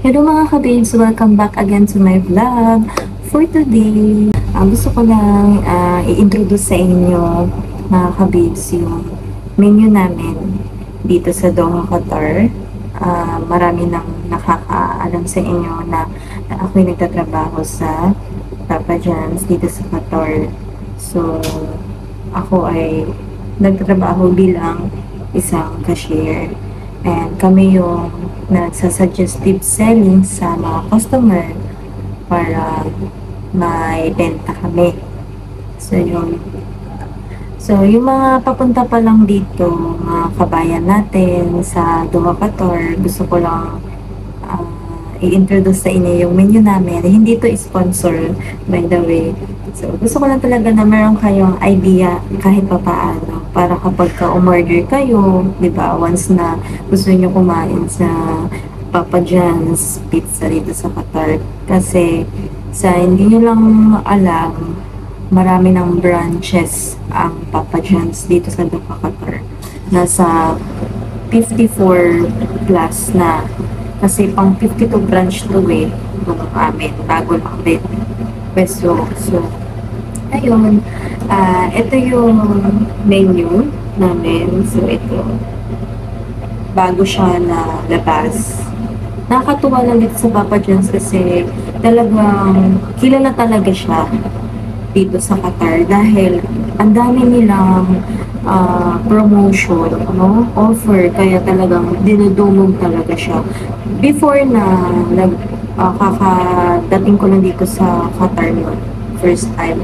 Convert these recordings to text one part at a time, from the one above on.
Hello mga kababes! Welcome back again to my vlog. For today, gusto ko lang i-introduce sa inyo mga kababes yung menu namin dito sa Doha, Qatar. Marami nang nakakaalam sa inyo na ako'y nagtatrabaho sa Papa John's dito sa Qatar. So, ako ay nagtatrabaho bilang isang cashier. And kami yung nagsasuggestive selling sa mga customer para may benta kami. So, yun. So, yung mga papunta pa lang dito, mga kabayan natin sa Doha, Qatar, gusto ko lang i-introduce sa inyo yung menu namin. Hindi to sponsor, by the way. So, gusto ko lang talaga na meron kayong idea kahit pa paano para kapag ka-umorder kayo, di ba, once na gusto niyo kumain sa Papa John's Pizza dito sa Qatar. Kasi, sa hindi nyo lang alam, marami ng branches ang Papa John's dito sa Doha, Qatar. Nasa 54 plus na. Kasi pang 52 branch to nung amin, bago lang din. So, ayun, ito yung menu namin. So, ito, bago siya na labas. Nakakatuwa lang dito sa Papa John's kasi talagang kilala talaga siya dito sa Qatar dahil ang dami nilang promotion, no? Offer, kaya talagang dinudumog talaga siya. Before na kakadating ko lang dito sa Qatar noon, first time,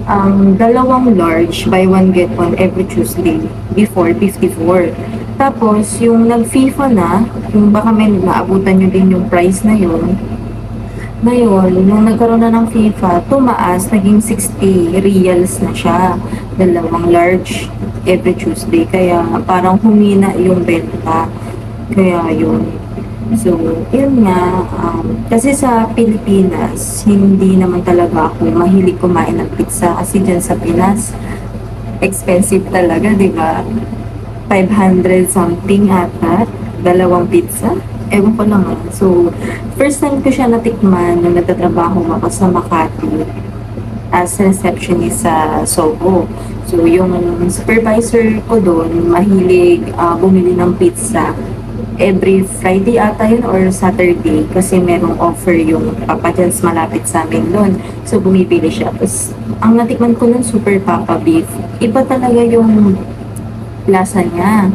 ang dalawang large, buy one get one every Tuesday, before 54. Tapos, yung nag-FIFA na, yung baka may maabutan nyo din yung price na yun, ngayon, nung nagkaroon na ng FIFA, tumaas, naging 60 reals na siya. Dalawang large every Tuesday. Kaya parang humina yung benta. Kaya yun. So, yun nga. Kasi sa Pilipinas, hindi naman talaga ako mahilig kumain ng pizza. Kasi dyan sa Pinas, expensive talaga, di ba? 500 something ata. Dalawang pizza. Ewan ko naman. So, first time ko siya natikman nung nagtatrabaho ako sa Makati as receptionist sa Soho. So, yung supervisor ko doon, mahilig bumili ng pizza every Friday ata yun or Saturday kasi merong offer yung Papa John's malapit sa amin doon. So, bumibili siya. Tapos, ang natikman ko nun, super Papa Beef. Iba talaga yung lasa niya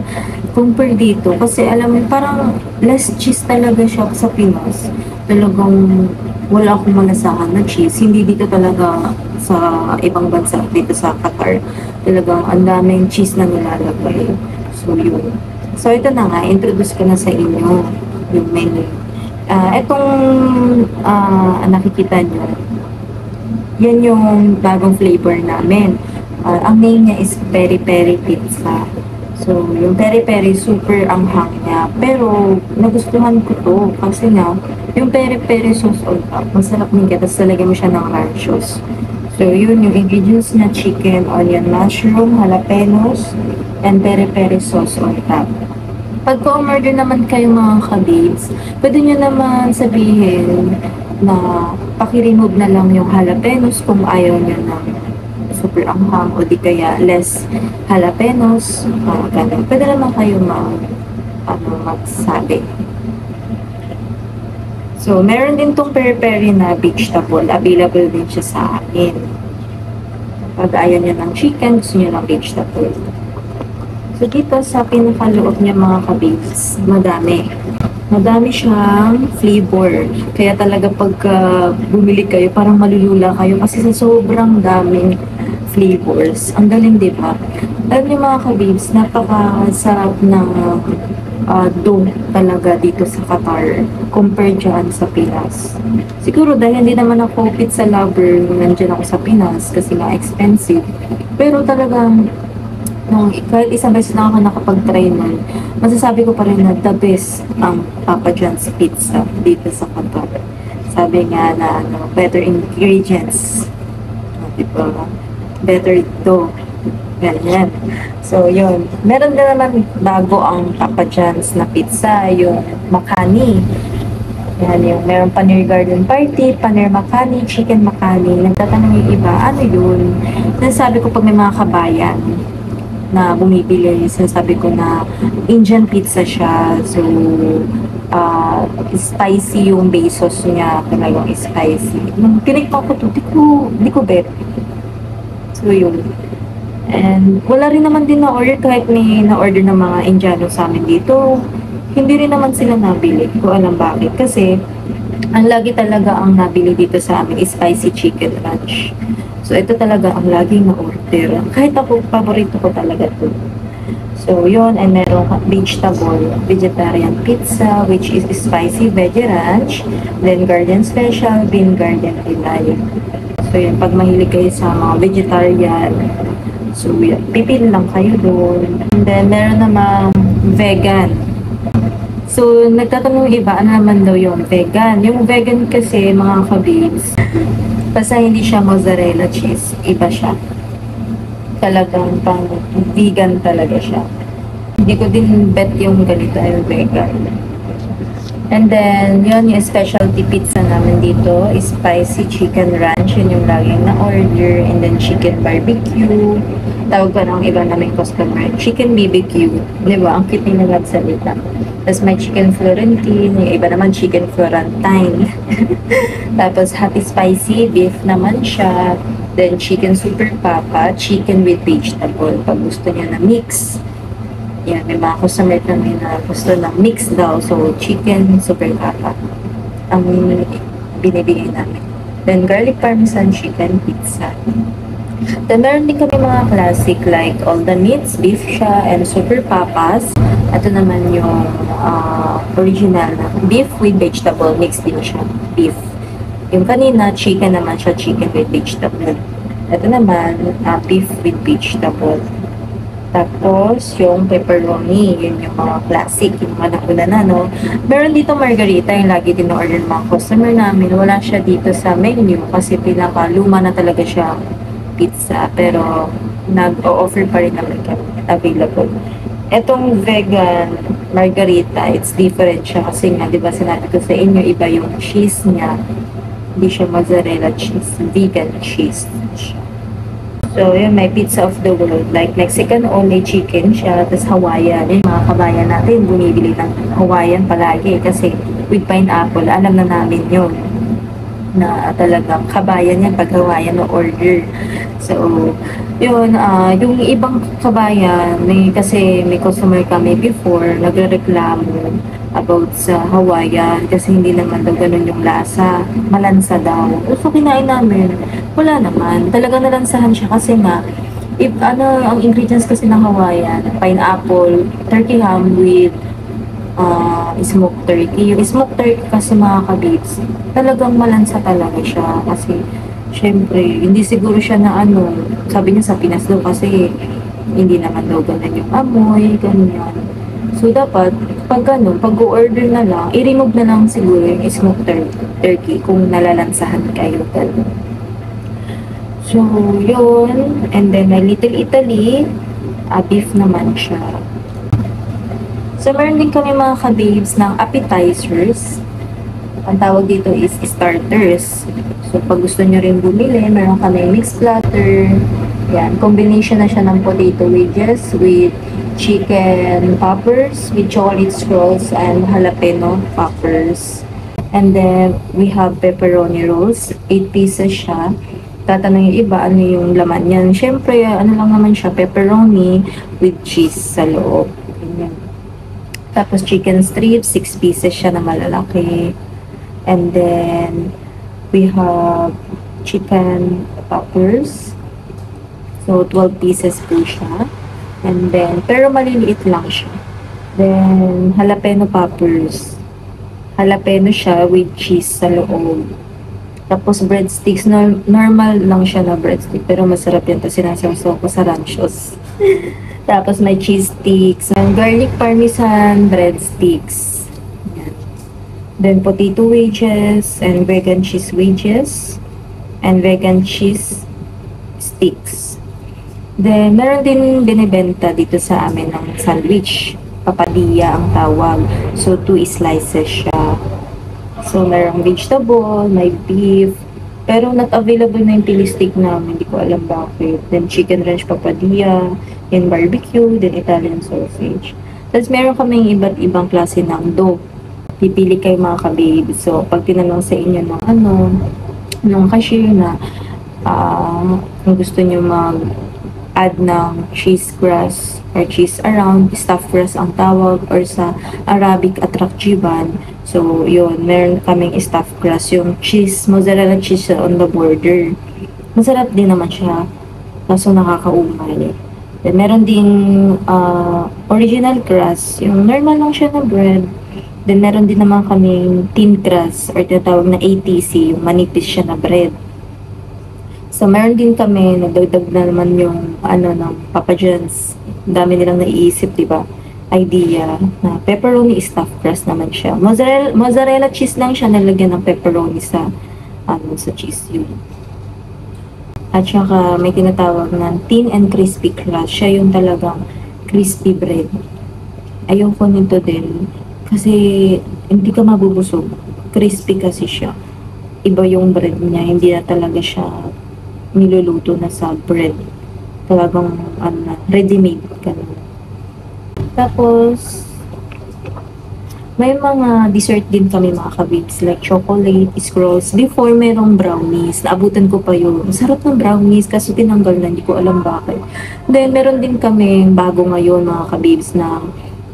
compare dito kasi alam mo parang less cheese talaga siya sa Pinas. Talagang wala akong malasahan na cheese, hindi dito talaga sa ibang bansa dito sa Qatar. Talagang ang daming cheese na nilalagay. So yun, so ito na nga, introduce ko na sa inyo yung menu. Itong nakikita nyo, yan yung bagong flavor namin. Ang name niya is Peri Peri Pizza. So, yung peri-peri, super anghang niya. Pero, nagustuhan ko to. Kasi nga, yung peri-peri sauce on top, masarap din kaya. Tapos, talagyan mo siya ng ranch sauce. So, yun yung ingredients na chicken, onion, mushroom, jalapenos, and peri-peri sauce on top. Pag umorder naman kayo mga kababes, pwede nyo naman sabihin na paki-remove na lang yung jalapenos kung ayaw nyo ng super anghang o di kaya less jalapenos, ganun. Pwede naman kayo magsabi. So, meron din tong peri-peri na vegetable. Available din siya sa akin. Pag ayaw nyo ng chicken, gusto nyo ng vegetable. So, dito sa pinakaloob niya mga kababes, madami. Madami siyang flavor. Kaya talaga pagka bumili kayo, parang malulula kayo kasi sa sobrang daming flavors. Ang galing, di ba? Alam niyo mga kababes, napakasarap ng dough talaga dito sa Qatar compared dyan sa Pinas. Siguro dahil hindi naman ako pizza lover nung nandyan ako sa Pinas kasi nga expensive. Pero talagang kahit isang beses na ako nakapag-try nun, masasabi ko pa rin na the best ang Papa John's Pizza dito sa Qatar. Sabi nga na better ingredients. Diba? Better dough. Ganyan. So, yun. Meron din naman bago ang Papa John's na pizza, yung Makani. Yan yung meron paneer garden party, paneer makani, chicken makani. Nagtatanong yung iba, ano yun? Sinasabi ko pag may mga kabayan na bumibili, sinasabi ko na Indian pizza siya. So, spicy yung base sauce niya, talagang spicy. Nung tinikman ko to, di ko bet. So, yun. And wala rin naman din na-order kahit may na-order ng mga Indiano sa amin dito. Hindi rin naman sila nabili. Ko alam bakit. Kasi, ang lagi talaga ang nabili dito sa amin is spicy chicken ranch. So, ito talaga ang laging na-order. Kahit ako, paborito ko talaga ito. So, yun. And meron vegetarian pizza, which is spicy veggie ranch. Then, garden special, bean garden pilay. So, yun. Pag mahilig kayo sa mga vegetarian, so, yun. Pipili lang kayo doon. And then, meron namang vegan. So, nagtatanong yung iba, ano naman daw yung vegan? Yung vegan kasi, mga kabibs, basta hindi siya mozzarella cheese, iba siya. Talagang pang vegan talaga siya. Hindi ko din bet yung ganito ay vegan. And then, yun yung specialty pizza namin dito, is spicy chicken ranch, yun yung laging na-order, and then chicken barbecue. Tawag pa ng iba naming customer, chicken BBQ. Di ba? Ang cute nila magsalita. Tapos may chicken Florentine, yung iba naman chicken Florentine. Tapos happy spicy beef naman siya. Then chicken super papa, chicken with vegetable. Pag gusto niya na mix. Yan, may mga customer kami na gusto ng mix daw. So, chicken super papa ang binibigay namin. Then garlic parmesan chicken pizza. Then, meron din kami mga classic like all the meats, beef siya, and super papas. Ito naman yung original na beef with vegetable, mixed din siya, beef. Yung kanina, chicken naman siya, chicken with vegetable. Ito naman, beef with vegetable. Tapos, yung pepperoni, yun yung mga classic, yung mga nakuna na, no? Meron dito margarita, yung lagi din na-order ng mga customer namin. Wala siya dito sa menu kasi pinaka-luma na talaga siya pizza. Pero, nag-o-offer pa rin naman kami available. Etong vegan margarita, it's different siya kasi nga, di ba sinabi ko sa inyo, iba yung cheese niya. Hindi siya mozzarella cheese, vegan cheese siya. So, yun, may pizza of the world. Like, Mexican only chicken siya, tapos Hawaiian. Yung mga kabayan natin, bumibili ng Hawaiian palagi kasi with pineapple, alam na namin yun na talagang kabayan yan pag Hawaiian o order. So, yun, yung ibang kabayan, kasi may customer kami before, nagrereklamo about sa Hawaiian kasi hindi naman daw ganun yung lasa. Malansa daw. So, kinain namin. Wala naman. Talagang nalansahan siya kasi nga, ang ingredients kasi ng Hawaiian, pineapple, turkey ham with smoked turkey. Yung smoked turkey kasi mga kabibs, talagang malansa talaga siya kasi syempre, hindi siguro siya na sabi niya sa Pinas daw kasi hindi naman daw ganun yung amoy, ganyan. So, dapat, pag pag-order na lang, i-remove na lang siguro yung smoked turkey kung nalalansahan kayo talaga. So, yun. And then, may Little Italy, beef naman siya. So, meron din kami mga kababes ng appetizers. Ang tawag dito is starters. So, pag gusto nyo rin bumili, meron kami mixed platter. Yan, combination na siya ng potato wedges with chicken poppers, with chocolate swirls, and jalapeno poppers. And then, we have pepperoni rolls. 8 pieces siya. Tatanong yung iba, ano yung laman yan. Siyempre, ano lang naman siya, pepperoni with cheese sa loob. Ganyan. Tapos, chicken strips, 6 pieces siya na malalaki. And then, we have chicken poppers. So, 12 pieces po siya. And then, pero maliliit lang siya. Then, jalapeno poppers. Jalapeno siya with cheese sa loob. Tapos, breadsticks. Normal lang siya na breadstick. Pero masarap yan. Tapos, sinasawsaw ko sa ranchos. Tapos, may cheese sticks. And garlic parmesan breadsticks. Yan. Then, potato wedges. And vegan cheese wedges. And vegan cheese sticks. Then, meron din binibenta dito sa amin ng sandwich. Papadilla ang tawag. So, 2 slices siya. So, merong vegetable, may beef, pero not available na yung chili stick namin, hindi ko alam bakit. Then, chicken ranch papadilla, and barbecue, then Italian sausage. Tapos, meron kaming iba't ibang klase ng dough. Pipili kayo mga kababe. So, pag tinanong sa inyo ng nung cashier na, kung gusto nyo mag-add ng cheese crust or cheese around, stuffed crust ang tawag, or sa Arabic atrakjiban. So, yun, meron kaming stuffed crust, yung cheese, mozzarella cheese on the border. Masarap din naman siya, kaso nakakaumay. Then, meron ding original crust, yung normal lang siya na bread. Then, meron din naman kaming thin crust, or tinatawag na ATC, yung manipis siya na bread. So, meron din kami, nagdagdag na naman yung, ng Papa John's. Ang dami nilang naiisip, di ba? Idea na pepperoni stuffed crust naman siya. Mozzarella cheese lang siya, nalagyan ng pepperoni sa, sa cheese yun. At saka, may tinatawag na thin and crispy crust. Siya yung talagang crispy bread. Ayoko nito din. Kasi, hindi ka mabubusog. Crispy kasi siya. Iba yung bread niya. Hindi na talaga siya niluluto na sa bread. Talagang, ready-made. Ganun. Tapos, may mga dessert din kami mga kabibs, like chocolate, scrolls. Before, merong brownies. Naabutan ko pa yun. Sarap ng brownies kasi tinanggal na, hindi ko alam bakit. Then, meron din kami bago ngayon mga kabibs na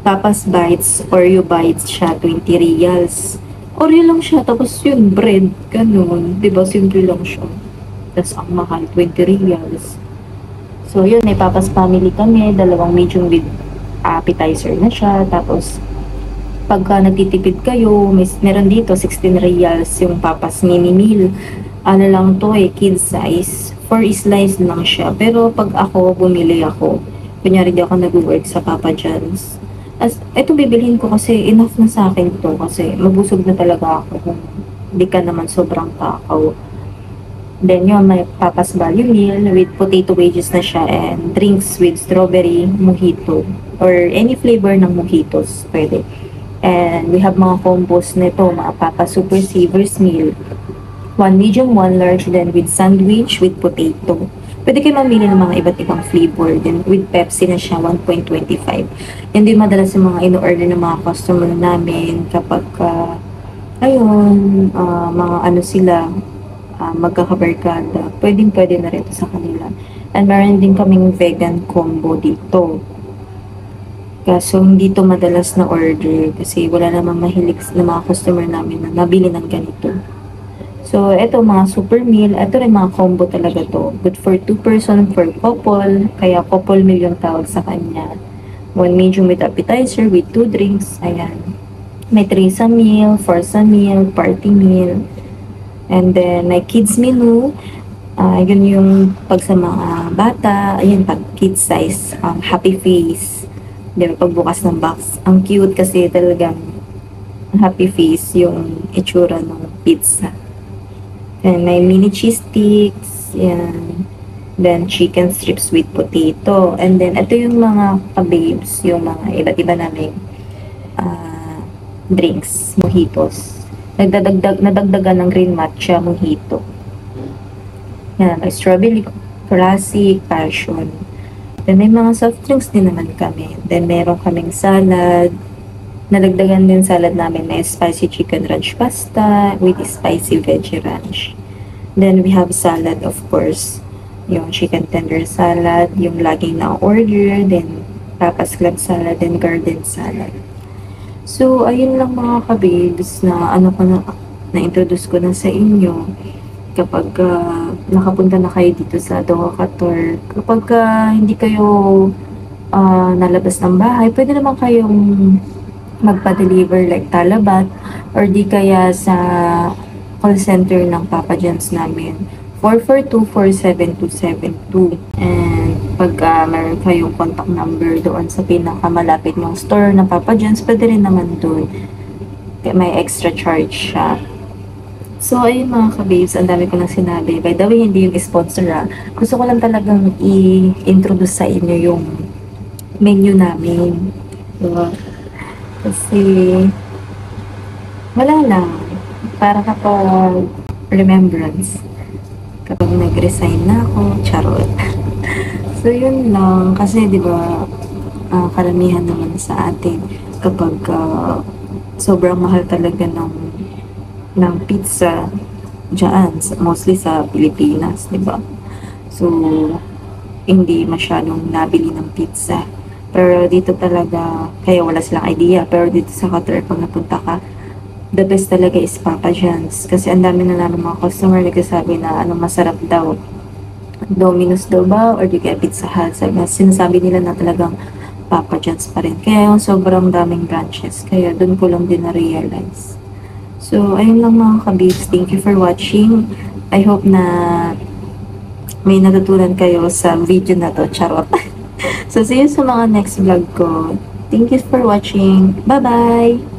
Papa's Bites, Oreo Bites siya, 20 reals. Oreo lang siya, tapos yun, bread, ganun. Diba, simple lang siya. Tapos ang mahal, 20 reals. So, yun, may Papa's Family kami, dalawang medium with appetizer na siya. Tapos, pagka nagtitipid kayo, meron dito 16 reals yung Papa's mini meal. Ano lang to kids size. 4 slice lang siya. Pero pag ako, bumili ako. Kunyari di ako nag-work sa Papa John's. Ito bibilhin ko kasi enough na sa akin to. Kasi mabusog na talaga ako kung di ka naman sobrang takaw. Then yun, may Papa's Value Meal with potato wedges na siya and drinks with strawberry mojito or any flavor ng mojitos, pwede. And we have mga combos nito, mga Papa Super Savers Meal. 1 medium, 1 large, then with sandwich with potato. Pwede kayo mamili ng mga iba't ibang flavor. Then with Pepsi na siya, 1.25. Yan din madalas yung mga ino-order ng mga customer namin kapag, mga sila, magkakabarkada. Pwede na rin sa kanila. And meron din kaming vegan combo dito. Kaso hindi to madalas na order kasi wala namang mahilig na mga customer namin na nabili ng ganito. So, eto mga super meal. Ito rin mga combo talaga to. Good for 2 person for couple. Kaya couple meal yung tawag sa kanya. 1 medium with appetizer with 2 drinks. Ayan. May 3 sa meal, 4 sa meal, party meal. And then, may kids menu. Yun yung pag sa mga bata. Ayan, pag kids size. Happy face. Diba, pagbukas ng box. Ang cute kasi talagang happy face yung itsura ng pizza. And may mini cheese sticks. Yan. Then, chicken strips with potato. And then, ito yung mga babes, yung mga iba't iba naming drinks, mojitos. Nadagdagan ng green matcha mojito. Yan, may strawberry, classic, passion. Then, may mga soft drinks din naman kami. Then, meron kaming salad. Nadagdagan din salad namin na spicy chicken ranch pasta with spicy veggie ranch. Then, we have salad, of course. Yung chicken tender salad, yung laging na-order, then Papa's Club salad, then garden salad. So, ayun lang mga kabibs na na-introduce ko na sa inyo kapag nakapunta na kayo dito sa Doha, Qatar. Kapag hindi kayo nalabas ng bahay, pwede naman kayong magpa-deliver like Talabat or di kaya sa call center ng Papa John's namin 442-47272. And pag meron kayong contact number doon sa pinakamalapit ng store ng Papa John's, pwede rin naman doon. May extra charge siya. So, ayun mga kababes, ang dami ko nang sinabi. By the way, hindi yung sponsor Gusto ko lang talagang i-introduce sa inyo yung menu namin. Diba? Kasi, wala lang. para kapag remembrance, kapag nag-resign na ako, charot. So, yun lang. Kasi, di ba, karamihan naman sa atin, kapag sobrang mahal talaga ng pizza dyan, mostly sa Pilipinas, di ba? So, hindi masyadong nabili ng pizza. Pero dito talaga, kaya wala silang idea. Pero dito sa Qatar, pag napunta ka, the best talaga is Papa John's. Kasi ang dami na namin mga customer nagsasabi na ano masarap daw. Domino's daw ba? Or di kaya Pizza Hut. Sinasabi nila na talagang Papa John's pa rin. Kaya yung sobrang daming branches. Kaya dun ko lang din na-realize. So, ayun lang mga kabibs. Thank you for watching. I hope na may natutunan kayo sa video na to. Charot. So, see you sa mga next vlog ko. Thank you for watching. Bye-bye!